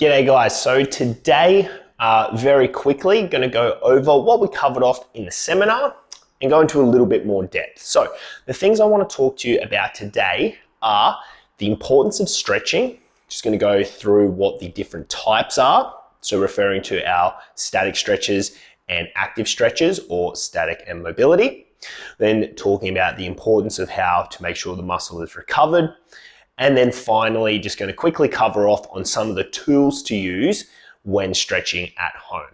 G'day guys, so today, very quickly, going to go over what we covered off in the seminar and go into a little bit more depth. So the things I want to talk to you about today are the importance of stretching. Just going to go through what the different types are. So referring to our static stretches and active stretches, or static and mobility. Then talking about the importance of how to make sure the muscle is recovered. And then finally, just going to quickly cover off on some of the tools to use when stretching at home.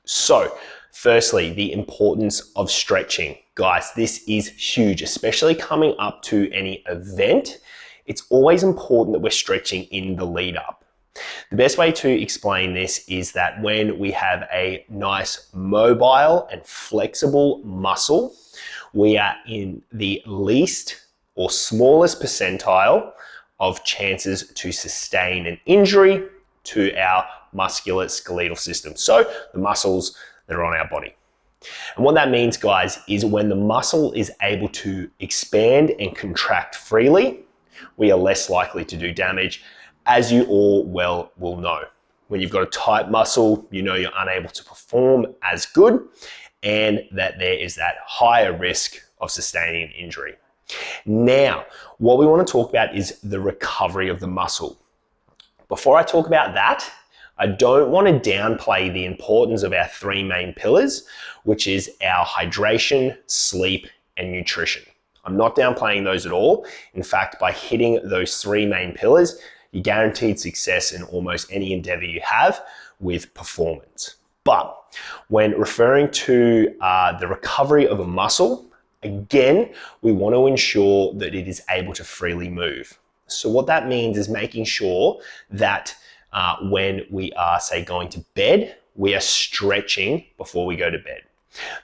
So firstly, the importance of stretching. Guys, this is huge, especially coming up to any event. It's always important that we're stretching in the lead up. The best way to explain this is that when we have a nice mobile and flexible muscle, we are in the least or smallest percentile of chances to sustain an injury to our musculoskeletal system. So the muscles that are on our body. And what that means, guys, is when the muscle is able to expand and contract freely, we are less likely to do damage, as you all well will know. When you've got a tight muscle, you know you're unable to perform as good and that there is that higher risk of sustaining an injury. Now, what we want to talk about is the recovery of the muscle. Before I talk about that, I don't want to downplay the importance of our three main pillars, which is our hydration, sleep, and nutrition. I'm not downplaying those at all. In fact, by hitting those three main pillars, you're guaranteed success in almost any endeavor you have with performance. But when referring to the recovery of a muscle, again, we want to ensure that it is able to freely move. So what that means is making sure that when we are, say, going to bed, we are stretching before we go to bed.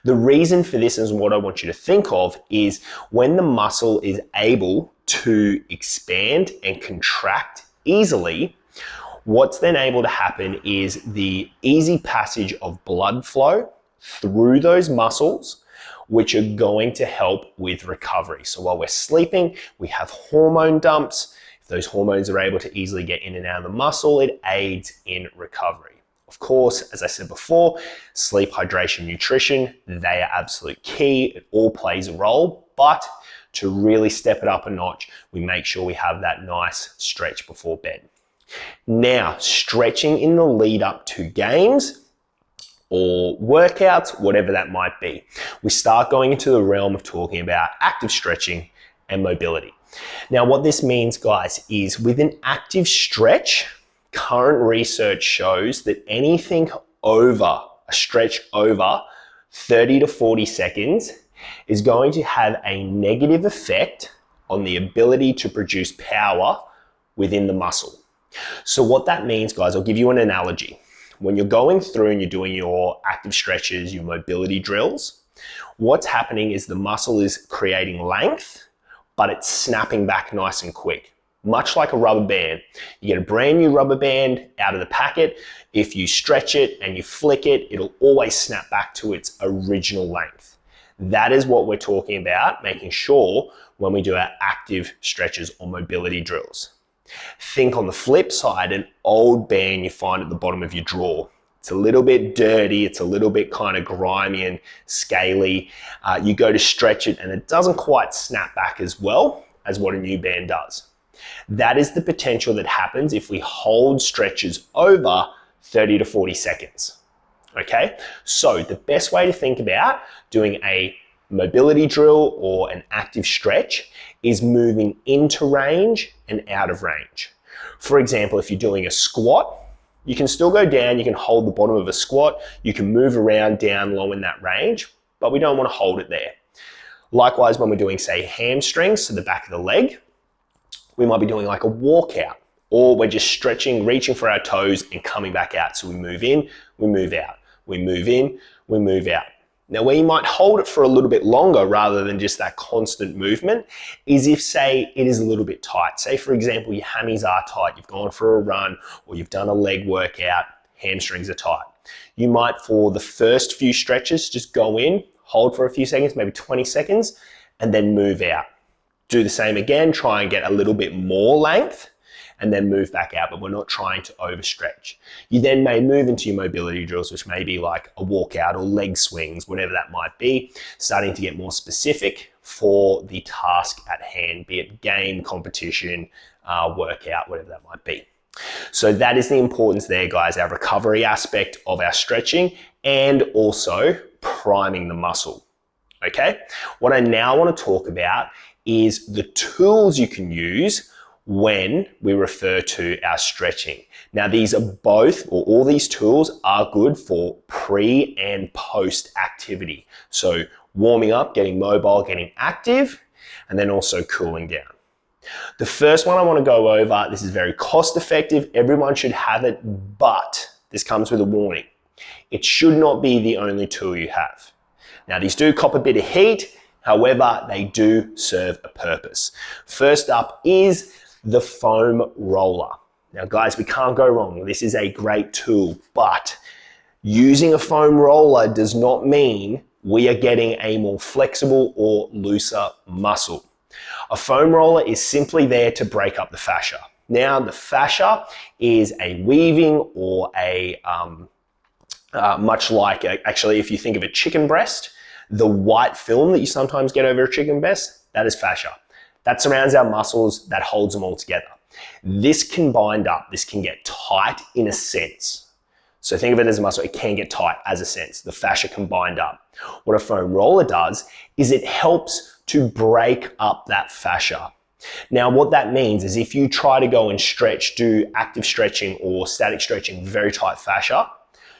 The reason for this is what I want you to think of is when the muscle is able to expand and contract easily, what's then able to happen is the easy passage of blood flow through those muscles, which are going to help with recovery. So while we're sleeping, we have hormone dumps. If those hormones are able to easily get in and out of the muscle, it aids in recovery. Of course, as I said before, sleep, hydration, nutrition, they are absolute key. It all plays a role, but to really step it up a notch, we make sure we have that nice stretch before bed. Now, stretching in the lead up to games or workouts, whatever that might be, we start going into the realm of talking about active stretching and mobility. Now, what this means, guys, is with an active stretch, current research shows that anything over, a stretch over 30 to 40 seconds is going to have a negative effect on the ability to produce power within the muscle. So what that means, guys, I'll give you an analogy. When you're going through and you're doing your active stretches, your mobility drills, what's happening is the muscle is creating length, but it's snapping back nice and quick. Much like a rubber band. You get a brand new rubber band out of the packet. If you stretch it and you flick it, it'll always snap back to its original length. That is what we're talking about, making sure when we do our active stretches or mobility drills. Think on the flip side, an old band you find at the bottom of your drawer. It's a little bit dirty, it's a little bit kind of grimy and scaly. You go to stretch it and it doesn't quite snap back as well as what a new band does. That is the potential that happens if we hold stretches over 30 to 40 seconds. Okay, so the best way to think about doing a mobility drill or an active stretch is moving into range and out of range. For example, if you're doing a squat, you can still go down, you can hold the bottom of a squat, you can move around down low in that range, but we don't want to hold it there. Likewise, when we're doing, say, hamstrings, so the back of the leg, we might be doing like a walkout, or we're just stretching, reaching for our toes and coming back out. So we move in, we move out, we move in, we move out. Now, where you might hold it for a little bit longer rather than just that constant movement is if, say, it is a little bit tight. Say, for example, your hammies are tight, you've gone for a run or you've done a leg workout, hamstrings are tight. You might, for the first few stretches, just go in, hold for a few seconds, maybe 20 seconds, and then move out. Do the same again, try and get a little bit more length, and then move back out, but we're not trying to overstretch. You then may move into your mobility drills, which may be like a walkout or leg swings, whatever that might be, starting to get more specific for the task at hand, be it game, competition, workout, whatever that might be. So that is the importance there, guys, our recovery aspect of our stretching and also priming the muscle. Okay, what I now want to talk about is the tools you can use when we refer to our stretching. Now, these are both, or all these tools are good for pre and post activity. So warming up, getting mobile, getting active, and then also cooling down. The first one I want to go over, this is very cost effective. Everyone should have it, but this comes with a warning. It should not be the only tool you have. Now, these do cop a bit of heat. However, they do serve a purpose. First up is the foam roller. Now, guys, we can't go wrong. This is a great tool, but using a foam roller does not mean we are getting a more flexible or looser muscle. A foam roller is simply there to break up the fascia. Now, the fascia is a weaving or a, much like, actually, if you think of a chicken breast, the white film that you sometimes get over a chicken breast, that is fascia. That surrounds our muscles, that holds them all together. This can bind up, this can get tight in a sense. So think of it as a muscle, it can get tight as a sense. The fascia can bind up. What a foam roller does is it helps to break up that fascia. Now, what that means is if you try to go and stretch, do active stretching or static stretching, very tight fascia,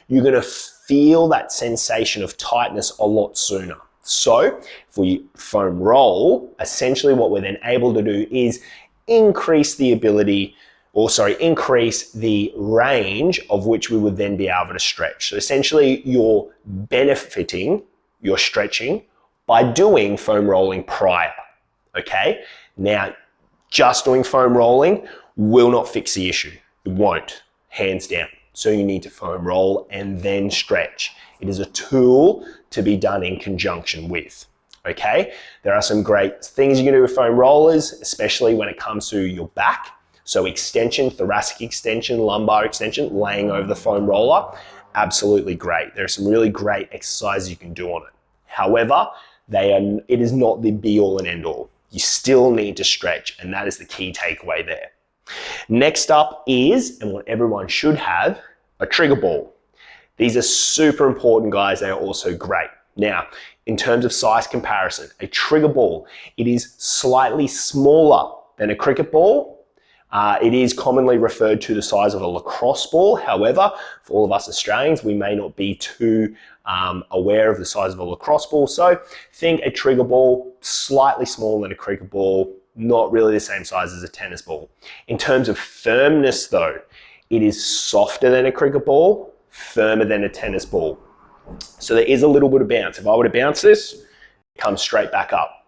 you're gonna feel that sensation of tightness a lot sooner. So if we foam roll, essentially what we're then able to do is increase the range of which we would then be able to stretch. So essentially you're benefiting your stretching by doing foam rolling prior, okay? Now, just doing foam rolling will not fix the issue. It won't, hands down. So you need to foam roll and then stretch. It is a tool to be done in conjunction with, okay? There are some great things you can do with foam rollers, especially when it comes to your back. So extension, thoracic extension, lumbar extension, laying over the foam roller, absolutely great. There are some really great exercises you can do on it. However, it is not the be all and end all. You still need to stretch, and that is the key takeaway there. Next up is, and what everyone should have, a trigger ball. These are super important, guys. They are also great. Now, in terms of size comparison, a trigger ball, it is slightly smaller than a cricket ball. It is commonly referred to the size of a lacrosse ball. However, for all of us Australians, we may not be too aware of the size of a lacrosse ball. So think a trigger ball, slightly smaller than a cricket ball, not really the same size as a tennis ball. In terms of firmness though, it is softer than a cricket ball, firmer than a tennis ball. So there is a little bit of bounce. If I were to bounce this, it comes straight back up,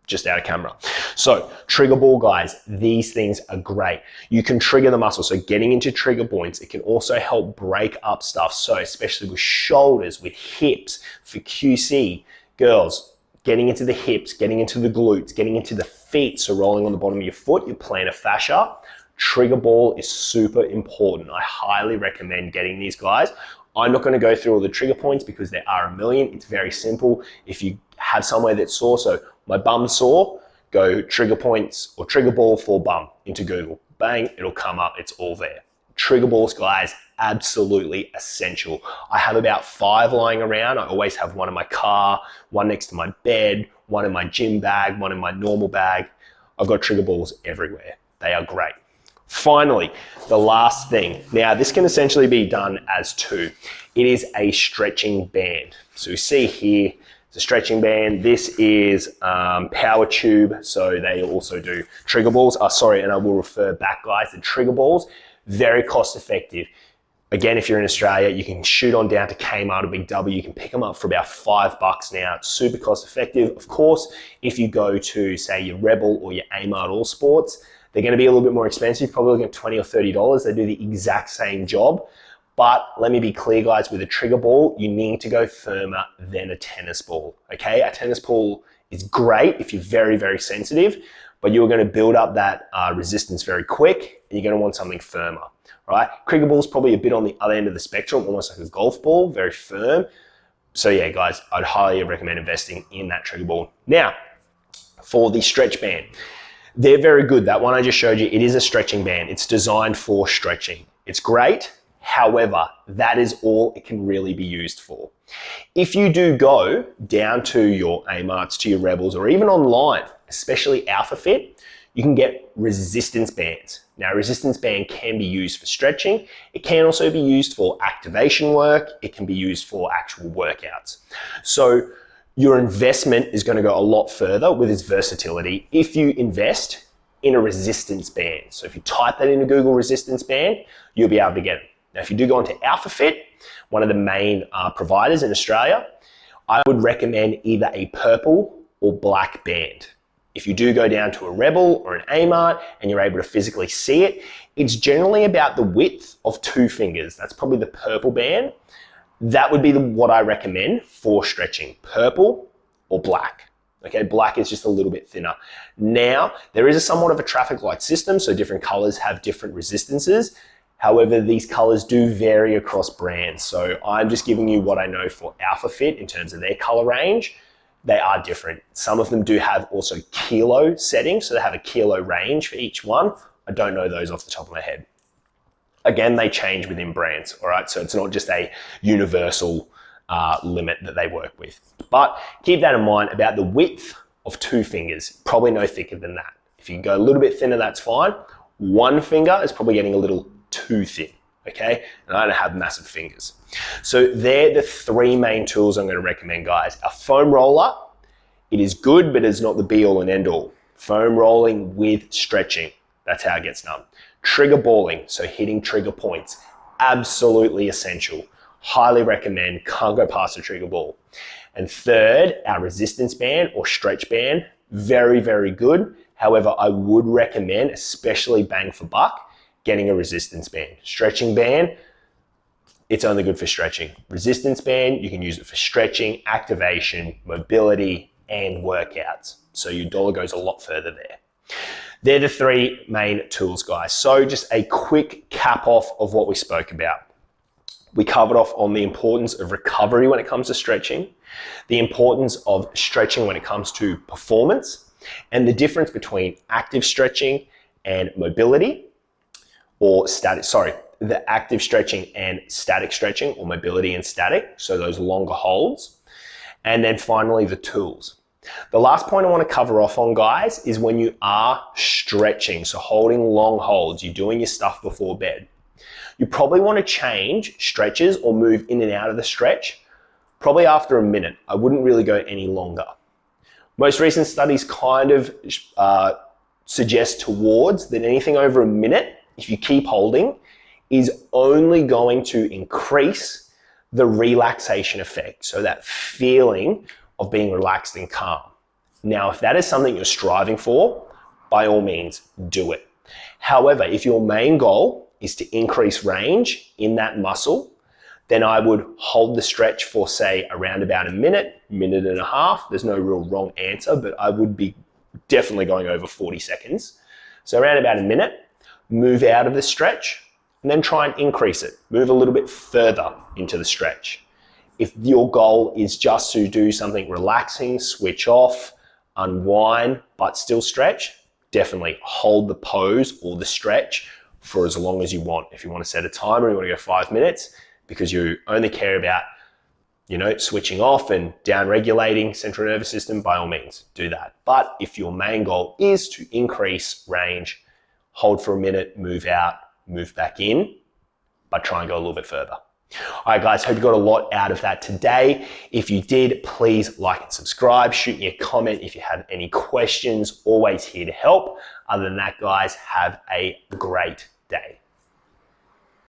just out of camera. So trigger ball, guys, these things are great. You can trigger the muscle. So getting into trigger points, it can also help break up stuff. So especially with shoulders, with hips, for QC, girls, getting into the hips, getting into the glutes, getting into the feet. So rolling on the bottom of your foot, your plantar fascia. Trigger ball is super important. I highly recommend getting these, guys. I'm not going to go through all the trigger points because there are a million. It's very simple. If you have somewhere that's sore, so my bum's sore, go trigger points or trigger ball for bum into Google. Bang, it'll come up. It's all there. Trigger balls, guys, absolutely essential. I have about 5 lying around. I always have one in my car, one next to my bed, one in my gym bag, one in my normal bag. I've got trigger balls everywhere. They are great. Finally, the last thing. Now, this can essentially be done as two. It is a stretching band. So you see here, it's a stretching band. This is power tube. So they also do trigger balls. And I will refer back, guys, the trigger balls, very cost effective. Again, if you're in Australia, you can shoot on down to Kmart or Big W. You can pick them up for about $5 now. It's super cost effective. Of course, if you go to, say, your Rebel or your Amart All Sports, they're going to be a little bit more expensive, probably looking at $20 or $30. They do the exact same job. But let me be clear, guys, with a trigger ball, you need to go firmer than a tennis ball, okay? A tennis ball is great if you're very, very sensitive, but you're going to build up that resistance very quick, and you're going to want something firmer, right? Cricket ball is probably a bit on the other end of the spectrum, almost like a golf ball, very firm. So yeah, guys, I'd highly recommend investing in that trigger ball. Now, for the stretch band, they're very good. That one I just showed you, it is a stretching band. It's designed for stretching. It's great. However, that is all it can really be used for. If you do go down to your Amarts, to your Rebels, or even online, especially AlphaFit, you can get resistance bands. Now, a resistance band can be used for stretching. It can also be used for activation work. It can be used for actual workouts. So your investment is going to go a lot further with its versatility if you invest in a resistance band. So if you type that into Google resistance band, you'll be able to get it. Now, if you do go onto AlphaFit, one of the main providers in Australia, I would recommend either a purple or black band. If you do go down to a Rebel or an Amart and you're able to physically see it, it's generally about the width of 2 fingers. That's probably the purple band. That would be what I recommend for stretching, purple or black. Okay, black is just a little bit thinner. Now, there is somewhat of a traffic light system, so different colors have different resistances. However, these colors do vary across brands. So I'm just giving you what I know for AlphaFit in terms of their color range. They are different. Some of them do have also kilo settings, so they have a kilo range for each one. I don't know those off the top of my head. Again, they change within brands, all right? So it's not just a universal limit that they work with. But keep that in mind about the width of 2 fingers, probably no thicker than that. If you go a little bit thinner, that's fine. 1 finger is probably getting a little too thin, okay? And I don't have massive fingers. So they're the 3 main tools I'm going to recommend, guys. A foam roller, it is good, but it's not the be all and end all. Foam rolling with stretching, that's how it gets done. Trigger balling, so hitting trigger points, absolutely essential. Highly recommend, can't go past a trigger ball. And third, our resistance band or stretch band, very, very good. However, I would recommend, especially bang for buck, getting a resistance band. Stretching band, it's only good for stretching. Resistance band, you can use it for stretching, activation, mobility, and workouts. So your dollar goes a lot further there. They're the 3 main tools, guys. So just a quick cap off of what we spoke about. We covered off on the importance of recovery when it comes to stretching, the importance of stretching when it comes to performance, and the difference between active stretching and mobility, or the active stretching and static stretching, or mobility and static, so those longer holds. And then finally, the tools. The last point I want to cover off on, guys, is when you are stretching, so holding long holds, you're doing your stuff before bed. You probably want to change stretches or move in and out of the stretch probably after a minute. I wouldn't really go any longer. Most recent studies kind of suggest towards that anything over a minute, if you keep holding, is only going to increase the relaxation effect. So that feeling of being relaxed and calm. Now, if that is something you're striving for, by all means, do it. However, if your main goal is to increase range in that muscle, then I would hold the stretch for, say, around about a minute, minute and a half. There's no real wrong answer, but I would be definitely going over 40 seconds. So around about a minute, move out of the stretch, and then try and increase it. Move a little bit further into the stretch. If your goal is just to do something relaxing, switch off, unwind, but still stretch, definitely hold the pose or the stretch for as long as you want. If you want to set a timer, you want to go 5 minutes, because you only care about, switching off and down regulating central nervous system, by all means, do that. But if your main goal is to increase range, hold for a minute, move out, move back in, but try and go a little bit further. All right, guys, hope you got a lot out of that today. If you did, please like and subscribe. Shoot me a comment if you have any questions. Always here to help. Other than that, guys, have a great day.